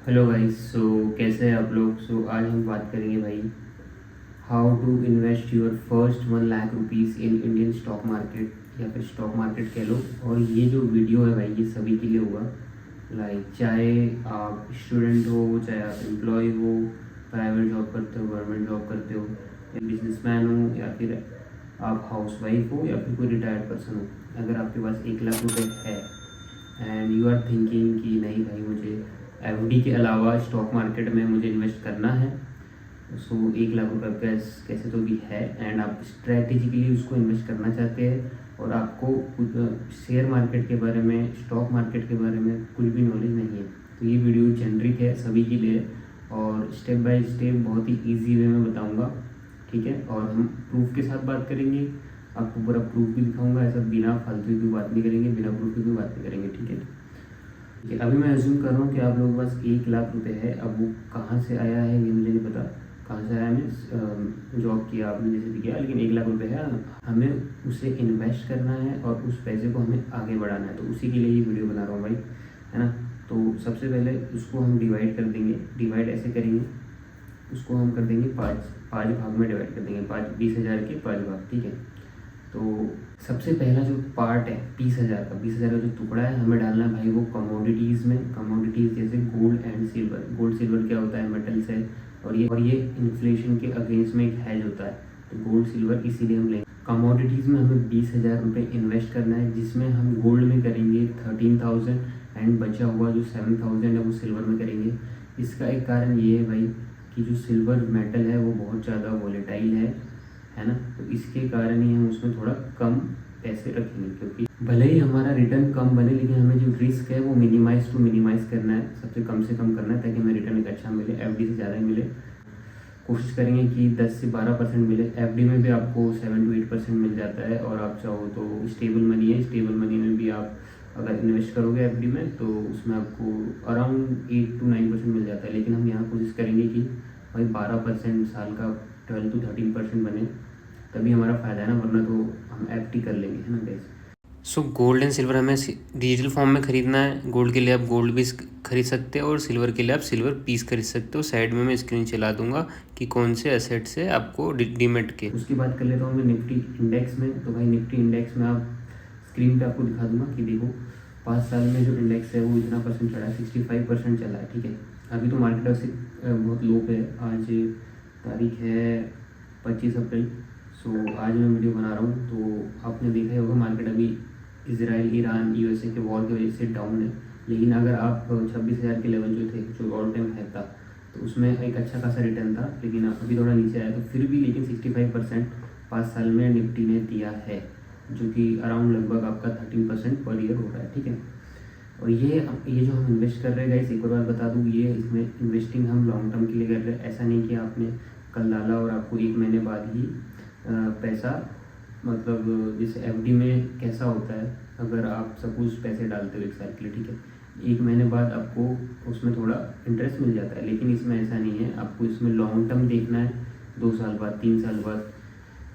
Hello guys. कैसे हैं आप लोग। आज हम बात करेंगे भाई how to invest your first 1 lakh rupees in Indian stock market या फिर स्टॉक मार्केट कह लो। और ये जो वीडियो है भाई ये सभी के लिए होगा। चाहे आप स्टूडेंट हो, चाहे आप एम्प्लॉय हो, प्राइवेट जॉब करते हो, गवर्नमेंट जॉब करते हो, या बिजनेसमैन हो, या फिर आप हाउसवाइफ हो, या फिर कोई रिटायर्ड पर्सन हो। अगर आपके पास 1 लाख रुपए है एंड यू आर थिंकिंग कि नहीं भाई मुझे एफडी के अलावा स्टॉक मार्केट में मुझे इन्वेस्ट करना है, 1 लाख रुपए कैसे तो भी है एंड आप स्ट्रेटेजिकली उसको इन्वेस्ट करना चाहते हैं और आपको शेयर मार्केट के बारे में, स्टॉक मार्केट के बारे में कुछ भी नॉलेज नहीं है, तो ये वीडियो जेनरिक है सभी के लिए और स्टेप बाय स्टेप बहुत ही ईजी वे में बताऊँगा। ठीक है, और हम प्रूफ के साथ बात करेंगे, आपको पूरा प्रूफ भी दिखाऊंगा। ऐसा बिना फालतू की बात नहीं करेंगे, बिना प्रूफ की कोई बात नहीं करेंगे। ठीक है, अभी मैं अज्यूम कर रहा हूँ कि आप लोगों के पास 1 लाख रुपए है। अब वो कहाँ से आया है ये मुझे नहीं पता, कहाँ से आया मीन्स जॉब किया आपने जैसे भी किया, लेकिन 1 लाख रुपए है, हमें उसे इन्वेस्ट करना है और उस पैसे को हमें आगे बढ़ाना है। तो उसी के लिए ये वीडियो बना रहा हूँ भाई, है ना। तो सबसे पहले उसको हम डिवाइड कर देंगे। डिवाइड ऐसे करेंगे, उसको हम कर देंगे पाँच पाँच भाग में डिवाइड कर देंगे। 20,000 के 5 भाग। ठीक है, तो सबसे पहला जो पार्ट है 20,000 का, 20,000 का जो टुकड़ा है हमें डालना है भाई वो कमोडिटीज़ में। कमोडिटीज़ जैसे gold and silver. Gold silver क्या होता है, मेटल्स है, और ये इन्फ्लेशन के अगेंस्ट में एक हैज होता है, तो गोल्ड सिल्वर इसीलिए हम लेंगे। कमोडिटीज़ में हमें 20,000 रुपये इन्वेस्ट करना है, जिसमें हम गोल्ड में करेंगे 13,000 एंड बचा हुआ जो 7,000 है वो सिल्वर में करेंगे। इसका एक कारण ये है भाई कि जो सिल्वर मेटल है वो बहुत ज़्यादा वॉलेटाइल है ना, तो इसके कारण ही हम उसमें थोड़ा कम पैसे रखेंगे, क्योंकि भले ही हमारा रिटर्न कम बने लेकिन हमें जो रिस्क है वो मिनिमाइज करना है, सबसे कम से कम करना है ताकि हमें रिटर्न एक अच्छा मिले, एफडी से ज़्यादा ही मिले। कोशिश करेंगे कि 10 से 12% मिले। एफडी में भी आपको 7 to 8% मिल जाता है, और आप चाहो तो स्टेबल मनी है, स्टेबल मनी में भी आप अगर इन्वेस्ट करोगे एफडी में तो उसमें आपको अराउंड 8 to 9% मिल जाता है। लेकिन हम यहाँ कोशिश करेंगे कि भाई 12% साल का 12 to 13% बने, तभी हमारा फ़ायदा है ना, वरना तो हम एफडी कर लेंगे, है ना गैस। गोल्ड एंड सिल्वर हमें डिजिटल फॉर्म में खरीदना है। गोल्ड के लिए आप गोल्ड भी खरीद सकते हो और सिल्वर के लिए आप सिल्वर पीस खरीद सकते हो। साइड में मैं स्क्रीन चला दूंगा कि कौन से एसेट से आपको डीमेट के। उसकी बात कर लेता हूँ मैं निफ्टी इंडेक्स में। तो भाई निफ्टी इंडेक्स में आप स्क्रीन पे आपको दिखा दूंगा कि देखो 5 साल में जो इंडेक्स है वो इतना परसेंट चढ़ा है, 65% चला है। ठीक है, अभी तो मार्केट वैसे बहुत लो पे है। आज तारीख है 25 अप्रैल। आज मैं वीडियो बना रहा हूँ तो आपने देखा ही होगा मार्केट अभी इजराइल, ईरान, यूएसए के वॉर की वजह से डाउन है। लेकिन अगर आप 26,000 के लेवल जो थे, जो ऑल टाइम है था, तो उसमें एक अच्छा खासा रिटर्न था, लेकिन अभी थोड़ा नीचे आया। तो फिर भी लेकिन 65% 5 साल में निफ्टी ने दिया है, जो कि अराउंड लगभग आपका 13% पर ईयर हो रहा है। ठीक है, और ये जो हम इन्वेस्ट कर रहे हैं गाइस, एक और बात बता दूँ, ये इसमें इन्वेस्टिंग हम लॉन्ग टर्म के लिए कर रहे हैं। ऐसा नहीं कि आपने कल डाला और आपको 1 महीने बाद ही पैसा, मतलब जैसे एफडी में कैसा होता है, अगर आप सपोज पैसे डालते हो 1 साल के लिए, ठीक है, 1 महीने बाद आपको उसमें थोड़ा इंटरेस्ट मिल जाता है, लेकिन इसमें ऐसा नहीं है। आपको इसमें लॉन्ग टर्म देखना है, 2 साल बाद, 3 साल बाद,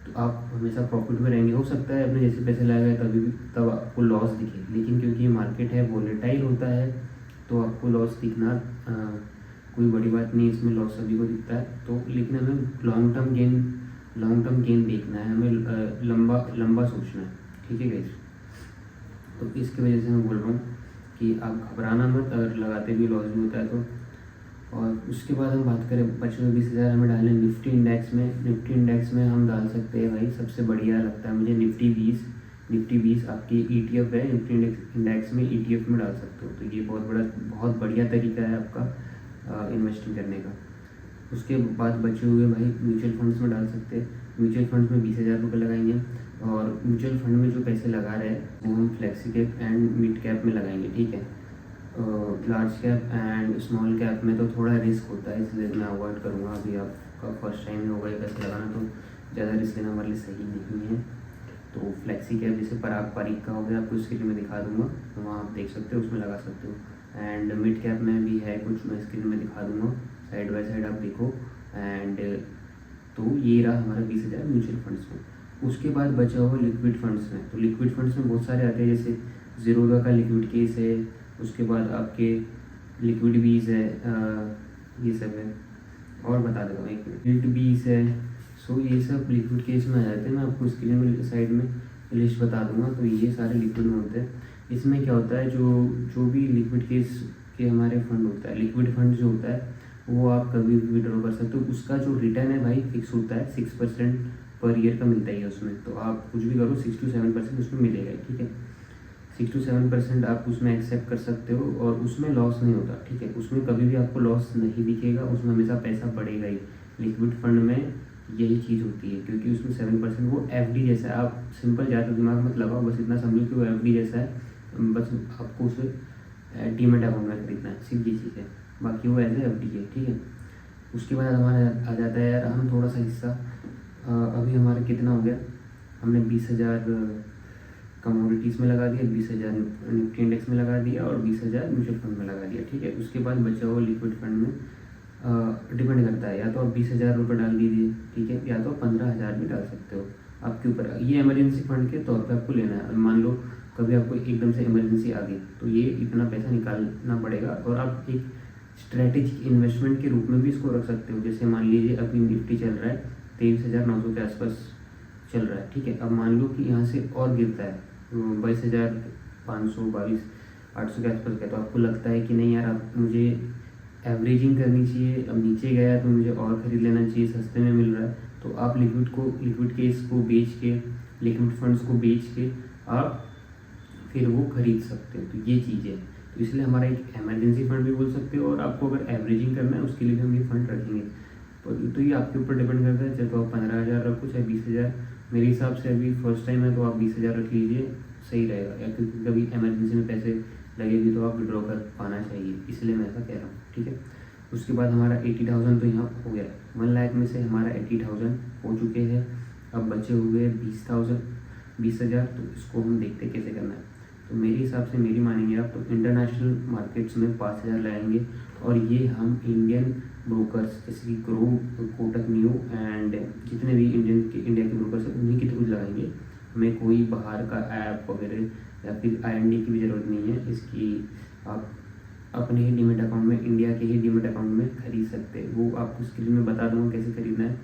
तो आप हमेशा प्रॉफिट में रहेंगे। हो सकता है आपने जैसे पैसे लगाए तब आपको लॉस दिखे, लेकिन क्योंकि ये मार्केट है, वॉलेटाइल होता है, तो आपको लॉस दिखना कोई बड़ी बात नहीं। इसमें लॉस सभी को दिखता है, तो लेकिन हमें लॉन्ग टर्म गेन देखना है, हमें लंबा सोचना है। ठीक है गाइस, तो इसकी वजह से मैं बोल रहा हूँ कि आप घबराना मत, अगर लगाते भी लॉस भी होता है तो। और उसके बाद हम बात करें, बचे हुए 20,000 हमें डालें निफ्टी इंडेक्स में। निफ्टी इंडेक्स में हम डाल सकते हैं भाई, सबसे बढ़िया लगता है मुझे निफ्टी 20 आपकी ETF है। निफ्टी इंडेक्स में ETF में डाल सकते हो, तो ये बहुत बढ़िया तरीका है आपका इन्वेस्टिंग करने का। उसके बाद बचे हुए भाई म्यूचुअल फंड्स में डाल सकते हैं। म्यूचुअल फंड्स में 20,000 रुपये लगाएंगे, और म्यूचुअल फंड में जो पैसे लगा रहे हैं वो हम flexi cap and mid cap में लगाएंगे। ठीक है, large cap and small cap में तो थोड़ा रिस्क होता है, इसलिए मैं अवॉइड करूँगा। अभी आपका फर्स्ट टाइम ही होगा ये पैसे लगाना, तो ज़्यादा रिस्क लेना हमारे लिए सही नहीं है। तो फ्लेक्सी कैप जैसे पराग पारिक का हो गया, आपको स्क्रीन में दिखा दूंगा, वहाँ आप देख सकते हो, उसमें लगा सकते हो। एंड मिड कैप में भी है कुछ, मैं स्क्रीन में दिखा दूंगा, साइड बाय साइड आप देखो। एंड तो ये रहा हमारा 20,000 म्यूचुअल फंड्स में। उसके बाद बचा हुआ लिक्विड फंड्स में। तो लिक्विड फंड्स में बहुत सारे आते हैं, जैसे ज़ीरोधा का लिक्विड केस है, उसके बाद आपके लिक्विड बीज है, ये सब है। और बता देता हूँ, एक मिनट, बीज है। सो ये सब लिक्विड केस में आ जाते हैं। मैं आपको स्क्रीन में साइड में लिस्ट बता दूंगा। तो ये सारे लिक्विड में होते हैं। इसमें क्या होता है, जो भी लिक्विड केस के हमारे फंड होता है, लिक्विड फंड जो होता है वो आप कभी भी विड्रॉ कर सकते हो। उसका जो रिटर्न है भाई फिक्स होता है, 6% पर ईयर का मिलता ही है उसमें। तो आप कुछ भी करो 6 to 7% उसमें मिलेगा, ठीक है। 6 to 7% आप उसमें एक्सेप्ट कर सकते हो और उसमें लॉस नहीं होता, ठीक है। उसमें कभी भी आपको लॉस नहीं दिखेगा, उसमें हमेशा पैसा बढ़ेगा ही। लिक्विड फंड में यही चीज़ होती है, क्योंकि उसमें 7% वो एफडी जैसा है। आप सिंपल ज़्यादा दिमाग मत लगाओ, बस इतना समझो कि वो एफडी जैसा है। बस आपको उसे डीमैट अकाउंट में खरीदना है, सीधी चीज़ है। बाकी वो एज ए एफडी है, ठीक है। उसके बाद हमारा आ जाता है यार, हम थोड़ा सा हिस्सा अभी हमारा कितना हो गया, हमने 20,000 कमोडिटीज़ में लगा दिया, 20,000 निफ्टी इंडेक्स में लगा दिया और 20,000 म्यूचुअल फंड में लगा दिया, ठीक है। उसके बाद बचा हुआ लिक्विड फंड में डिपेंड करता है, या तो आप 20,000 रुपये डाल दीजिए, ठीक है, या तो 15,000 भी डाल सकते हो, आपके ऊपर। ये इमरजेंसी फंड के तौर पे आपको लेना है। मान लो कभी आपको एकदम से इमरजेंसी आ गई तो ये इतना पैसा निकालना पड़ेगा, और आप एक स्ट्रेटेजिक इन्वेस्टमेंट के रूप में भी इसको रख सकते हो। जैसे मान लीजिए अभी निफ्टी चल रहा है 23,900 के आसपास चल रहा है, ठीक है। अब मान लो कि यहाँ से और गिरता है 22,500 22,800 के आसपास गया, तो आपको लगता है कि नहीं यार, अब मुझे एवरेजिंग करनी चाहिए, अब नीचे गया तो मुझे और ख़रीद लेना चाहिए, सस्ते में मिल रहा है। तो आप लिक्विड केस को बेच के, लिक्विड फंड्स को बेच के आप फिर वो खरीद सकते हो। तो ये चीज़ है। तो इसलिए हमारा एक इमरजेंसी फंड भी बोल सकते हो, और आपको अगर एवरेजिंग करना है उसके लिए भी हम ये फंड रखेंगे। तो ये आपके ऊपर डिपेंड करता है, चाहे तो आप 15,000 रखो चाहे 20,000। मेरे हिसाब से अभी फर्स्ट टाइम है तो आप 20,000 रख लीजिए, सही रहेगा। या क्योंकि कभी इमरजेंसी में पैसे लगेगी तो आप विड्रॉ कर पाना चाहिए, इसलिए मैं ऐसा कह रहा हूँ, ठीक है। उसके बाद हमारा 80,000 तो यहाँ हो गया, 1 लाख में से हमारा 80,000 हो चुके हैं। अब बचे हुए 20,000। तो इसको हम देखते हैं कैसे करना है। तो मेरे हिसाब से, मेरी मानेंगे आप, तो इंटरनेशनल मार्केट्स में 5,000 लगाएंगे, और ये हम इंडियन ब्रोकर्स जैसे कि ग्रो, कोटक न्यू एंड जितने भी इंडिया के ब्रोकर्स हैं उन्हीं के थ्रू लगाएंगे। हमें कोई बाहर का ऐप वगैरह या फिर IND की भी ज़रूरत नहीं है। इसकी आप अपने ही डीमेट अकाउंट में, इंडिया के ही डीमेट अकाउंट में खरीद सकते हैं। वो आपको स्क्रीन में बता दूँगा कैसे खरीदना है।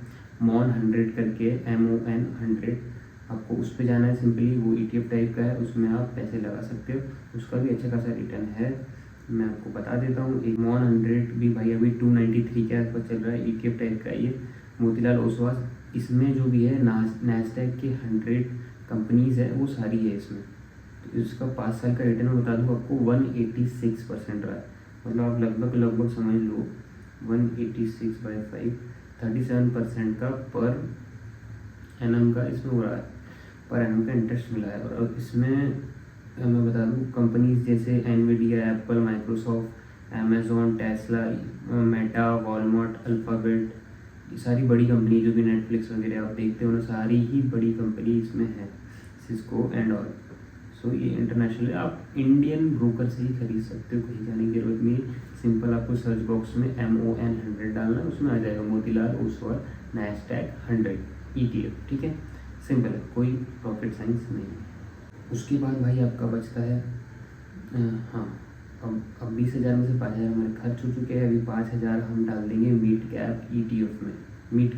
MON 100 करके, MON 100, आपको उस पर जाना है सिंपली। वो ETF टाइप का है, उसमें आप पैसे लगा सकते हो, उसका भी अच्छा खासा रिटर्न है। मैं आपको बता देता हूँ, एक MON 100 भी भाई अभी 293 के आसपास चल रहा है, ETF टाइप का ये, मोतीलाल ओसवाल। इसमें जो भी है नैस्डैक के 100 कंपनीज़ है वो सारी है इसमें। तो इसका 5 साल का रिटर्न मैं बता दूँ आपको, 186% रहा है। मतलब आप लगभग समझ लो 186/5, 37% का पर एनम का इसमें हो रहा है, पर एनम का इंटरेस्ट मिला है। और इसमें मैं बता दूँ कंपनीज जैसे Nvidia, Apple, Microsoft, Amazon, Tesla, Meta, Walmart, alphabet, ये सारी बड़ी कंपनी, जो भी नेटफ्लिक्स वगैरह आप देखते हो ना, सारी ही बड़ी कंपनी इसमें है, सिस्को एंड ऑल। सो ये इंटरनेशनल है, आप इंडियन ब्रोकर से ही खरीद सकते हो, कहीं जाने की जरूरत नहीं। सिंपल आपको सर्च बॉक्स में MON 100 डालना है, उसमें आ जाएगा मोतीलाल ओसवाल नैस्डैक 100 ETF, ठीक है। सिंपल है, कोई रॉकेट साइंस नहीं है। उसके बाद भाई आपका बचता है हाँ, अब 20,000 में से 5,000 हमारे खर्च हो चुके हैं। अभी 5,000 हम डाल देंगे मिड कैप ETF में। मिड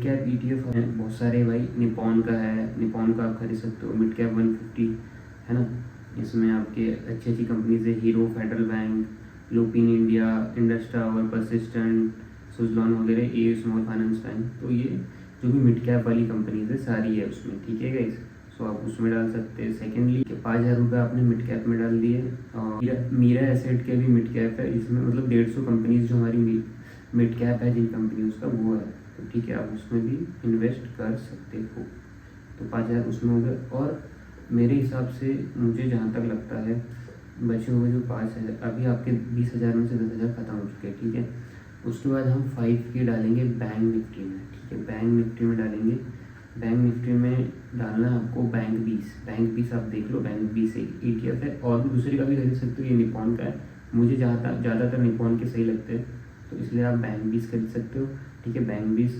कैप ETF है बहुत सारे भाई, निपॉन का है, निपॉन का आप खरीद सकते हो। मिड कैप 150 है ना, इसमें आपके अच्छी कंपनीज है, hero, federal bank, Lupin India, Indus tower, persistent, Suzlon वगैरह, ये स्मॉल फाइनेंस बैंक। तो ये जो भी मिड कैप वाली कंपनीज है सारी है उसमें, ठीक है गाइस। सो आप उसमें डाल सकते हैं। सेकेंडली 5,000 रुपये आपने मिड कैप में डाल दिए, और मीरा एसेट के भी मिड कैप है, इसमें मतलब 150 कंपनीज जो हमारी मिड कैप है जिन कंपनी उसका वो है, तो ठीक है, आप उसमें भी इन्वेस्ट कर सकते हो। तो 5,000 उसमें हो गए। और मेरे हिसाब से मुझे जहाँ तक लगता है बचे हुए जो 5,000, अभी आपके 20,000 में से 10,000 खत्म हो चुके हैं, ठीक है। उसके बाद हम 5K डालेंगे बैंक निफ्टी में, ठीक है। बैंक निफ्टी में डालेंगे, बैंक निफ्टी में डालना है आपको बैंक 20 आप देख लो, बैंक 20 एक ETF है, और भी दूसरे का भी खरीद सकते हो, ये निपॉन का है। मुझे ज़्यादातर निपॉन के सही लगते हैं, तो इसलिए आप बैंक 20 खरीद सकते हो, ठीक है। बैंक 20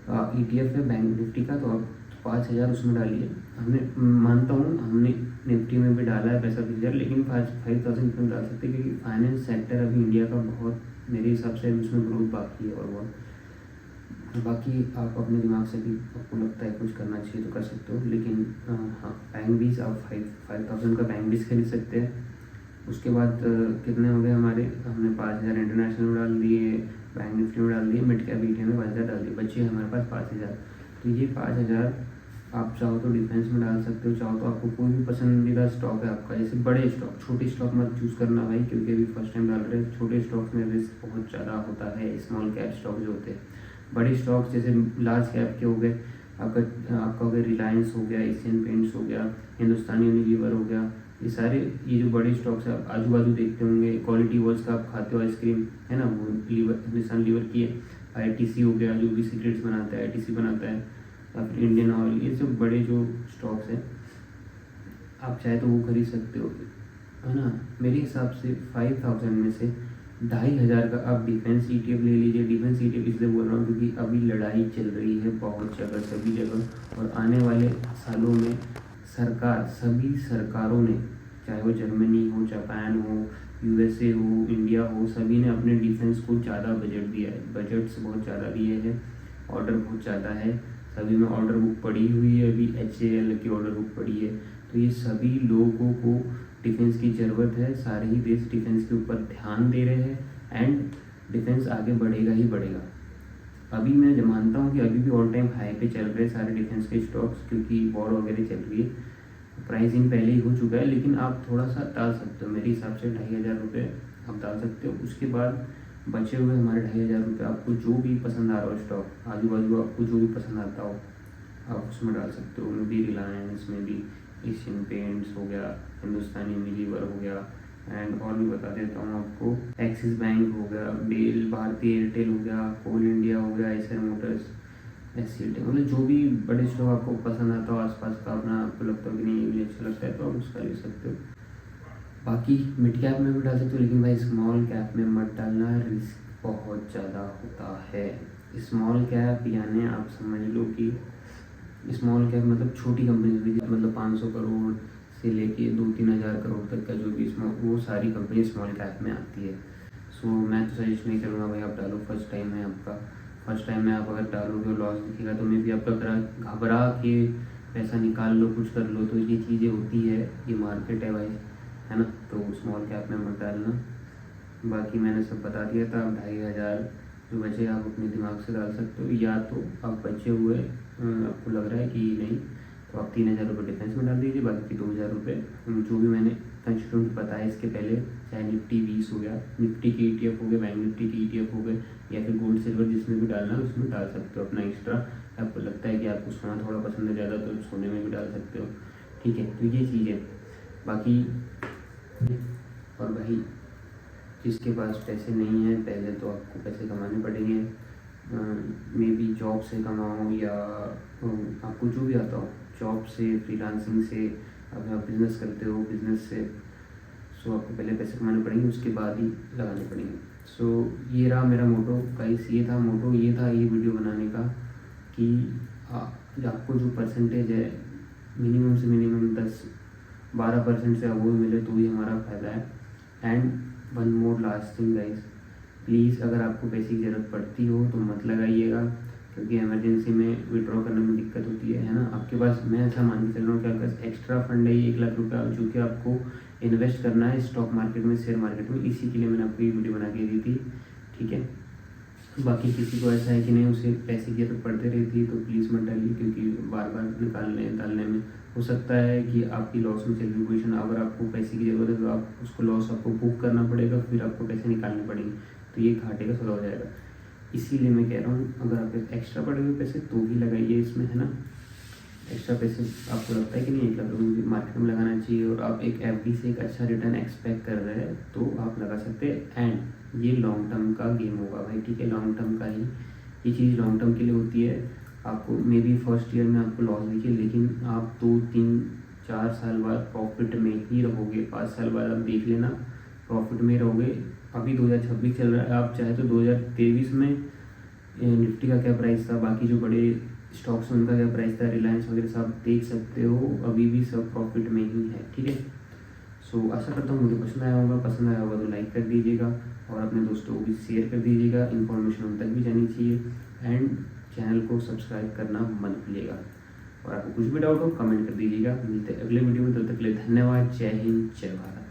ETF है बैंक निफ्टी का, तो आप 5,000 उसमें डालिए। हमने, मानता हूँ हमने निफ्टी में भी डाला है पैसा 20,000, लेकिन 5,000 क्यों डाल सकते हैं, क्योंकि फाइनेंस सेक्टर अभी इंडिया का बहुत मेरे हिसाब से उसमें ग्रोथ बाकी है और बहुत। बाकी आप अपने दिमाग से भी आपको लगता है कुछ करना चाहिए तो कर सकते हो, लेकिन हाँ बैंक बीस आप 5,000 का बैंक बीस खरीद सकते हैं। उसके बाद कितने हो गए हमारे, हमने 5,000 इंटरनेशनल में डाल दिए, बैंक निफ्टी में डाल दिए, मिड कैप ETF में 5,000 डाल दिए, बच्चे हमारे पास 5,000। तो ये 5,000 आप चाहो तो डिफेंस में डाल सकते हो, चाहो तो आपको कोई भी पसंदीदा स्टॉक है आपका, जैसे बड़े स्टॉक, छोटे स्टॉक मत चूज़ करना भाई, क्योंकि अभी फर्स्ट टाइम डाल रहे हैं। छोटे स्टॉक्स में रिस्क बहुत ज़्यादा होता है, स्मॉल कैप स्टॉक जो होते हैं। बड़े स्टॉक्स जैसे लार्ज कैप के हो गए, आपका हो गया रिलायंस हो गया, एशियन पेंट्स हो गया, हिंदुस्तानी यूनिलीवर हो गया, ये सारे ये जो बड़े स्टॉक्स है, आजू बाजू देखते होंगे, क्वालिटी वर्ल्स का आप खाते हो आइसक्रीम है ना, वो लीवर निशान लीवर की है, ITC हो गया जो भी सिगरेट्स बनाता है, ITC बनाता है, या फिर इंडियन ऑयल, ये सब बड़े जो स्टॉक्स हैं आप चाहे तो वो खरीद सकते हो, है ना। मेरे हिसाब से 5,000 में से 2,500 का आप डिफेंस ETF ले लीजिए। डिफेंस ETF इसलिए बोल रहा हूँ क्योंकि अभी लड़ाई चल रही है बहुत जगह, सभी जगह, और आने वाले सालों में सभी सरकारों ने, चाहे वो जर्मनी हो, जापान हो, USA हो, इंडिया हो, सभी ने अपने डिफेंस को ज़्यादा बजट दिया है, बजट्स बहुत ज़्यादा दिए हैं, ऑर्डर बहुत ज़्यादा है, सभी में ऑर्डर बुक पड़ी हुई है, अभी HAL की ऑर्डर बुक पड़ी है। तो ये सभी लोगों को डिफेंस की ज़रूरत है, सारे ही देश डिफेंस के ऊपर ध्यान दे रहे हैं एंड डिफेंस आगे बढ़ेगा ही बढ़ेगा। अभी मैं जो मानता हूँ कि अभी भी ऑल टाइम हाई पे चल रहे हैं सारे डिफेंस के स्टॉक्स, क्योंकि वॉर वगैरह चल रही है, प्राइसिंग पहले ही हो चुका है, लेकिन आप थोड़ा सा डाल सकते हो, मेरे हिसाब से 2,500 रुपये आप डाल सकते हो। उसके बाद बचे हुए हमारे 2,500 रुपये आपको जो भी पसंद आ रहा हो स्टॉक, आजू बाजू आपको जो भी पसंद आता हो आप उसमें डाल सकते हो। उनमें भी रिलायंस में भी एशियन पेंट्स हो गया, हिंदुस्तानी यूनिलीवर हो गया, एंड और भी बता देता हूँ आपको, एक्सिस बैंक हो गया, बेल, भारती एयरटेल हो गया, कोल इंडिया हो गया, एसर मोटर्स, SCL, मतलब जो भी बड़े स्टॉक आपको पसंद आता हो आसपास का अपना, आपको लगता हो कि नहीं ये भी अच्छा लगता है तो आप उसका ले सकते हो। बाकी मिड कैप में भी डाल सकते हो, लेकिन भाई स्मॉल कैप में मत डालना, रिस्क बहुत ज़्यादा होता है। स्मॉल कैप यानी आप समझ लो कि स्मॉल कैप मतलब छोटी कंपनी भी, मतलब 500 करोड़ से लेके 2-3 हज़ार करोड़ तक का जो भी वो सारी कंपनी स्मॉल कैप में आती है। सो मैं तो सजेस्ट नहीं करूँगा भाई आप डालो, फर्स्ट टाइम है आपका, फर्स्ट टाइम में आप अगर डालोगे और लॉस दिखेगा तो मे भी आपका घबरा के पैसा निकाल लो, कुछ कर लो, तो ये चीज़ें होती है, ये मार्केट है भाई, है ना। तो स्मॉल कैप में मत डालना। बाकी मैंने सब बता दिया था। 2,500 जो बचे आप अपने दिमाग से डाल सकते हो, या तो आप बचे हुए आपको लग रहा है कि नहीं तो आप 3,000 रुपये डिफेंस में डाल दीजिए, बाकी 2,000 रुपये जो भी मैंने कंस्टिट्यूंट बताया इसके पहले, चाहे निफ्टी 20 हो गया, निफ्टी के ETF हो गए, बैंक निफ्टी के ETF हो गए, या फिर गोल्ड सिल्वर जिसमें भी डालना है उसमें डाल सकते हो अपना एक्स्ट्रा। आपको लगता है कि आपको सोना थोड़ा पसंद है ज़्यादा तो सोने में भी डाल सकते हो, ठीक है। तो ये चीज़ है। बाकी और भाई जिसके पास पैसे नहीं हैं, पहले तो आपको पैसे कमाने पड़ेंगे, मे बी जॉब से कमाओ या आपको जो भी आता हो, जॉब से, फ्रीलांसिंग से, अगर आप बिज़नेस करते हो बिज़नेस से, सो आपको पहले पैसे कमाने पड़ेंगे, उसके बाद ही लगाने पड़ेंगे। सो ये रहा मेरा मोटो गाइस, ये था मोटो, ये था ये वीडियो बनाने का कि आपको जो परसेंटेज है मिनिमम से मिनिमम 10-12% से अबोव मिले तो ही हमारा फ़ायदा है। And one more last thing guys, please अगर आपको पैसे की ज़रूरत पड़ती हो तो मत लगाइएगा, क्योंकि इमरजेंसी में विड्रॉ करने में दिक्कत होती है ना। आपके पास, मैं ऐसा मान के चल रहा हूँ कि आपके पास एक्स्ट्रा फंड है 1 लाख रुपया, जो कि आपको इन्वेस्ट करना है स्टॉक मार्केट में, शेयर मार्केट में, इसी के लिए मैंने आपको ये वीडियो बना के दी थी, ठीक है। बाकी किसी को ऐसा है कि नहीं उसे पैसे की जरूरत पड़ते रहती है तो प्लीज़ मत डालिए, क्योंकि बार बार निकालने डालने में हो सकता है कि आपकी लॉस में चल रही पोजिशन, अगर आपको पैसे की ज़रूरत है तो आप उसको लॉस आपको बुक करना पड़ेगा, फिर आपको पैसे निकालने पड़ेंगे, तो ये घाटे का सौदा हो जाएगा। इसीलिए मैं कह रहा हूँ अगर आपके एक्स्ट्रा पड़े हुए पैसे तो भी लगाइए इसमें, है ना। एक्स्ट्रा पैसे आपको लगता है कि नहीं 1 लाख रुपये मार्केट में लगाना चाहिए और आप एक FD से एक अच्छा रिटर्न एक्सपेक्ट कर रहे हैं तो आप लगा सकते हैं। एंड ये लॉन्ग टर्म का गेम होगा भाई, ठीक है, लॉन्ग टर्म का ही ये चीज़ लॉन्ग टर्म के लिए होती है। आपको मे बी फर्स्ट ईयर में आपको लॉस दिखे, लेकिन आप 2-3-4 साल बाद प्रॉफिट में ही रहोगे, 5 साल बाद आप देख लेना प्रॉफिट में रहोगे। अभी 2026 चल रहा है, आप चाहे तो 2023 में निफ्टी का क्या प्राइस था, बाकी जो बड़े स्टॉक्स में उनका क्या प्राइस था, रिलायंस वगैरह सब देख सकते हो, अभी भी सब प्रॉफिट में ही है, ठीक है। सो आशा करता हूँ मुझे पसंद आया होगा, पसंद आया होगा तो लाइक कर दीजिएगा और अपने दोस्तों को भी शेयर कर दीजिएगा, इन्फॉर्मेशन उन तक भी जानी चाहिए। एंड चैनल को सब्सक्राइब करना मत भूलिएगा। और आपको कुछ भी डाउट हो कमेंट कर दीजिएगा। मिलते हैं अगले वीडियो में, तब तक के लिए धन्यवाद। जय हिंद, जय भारत।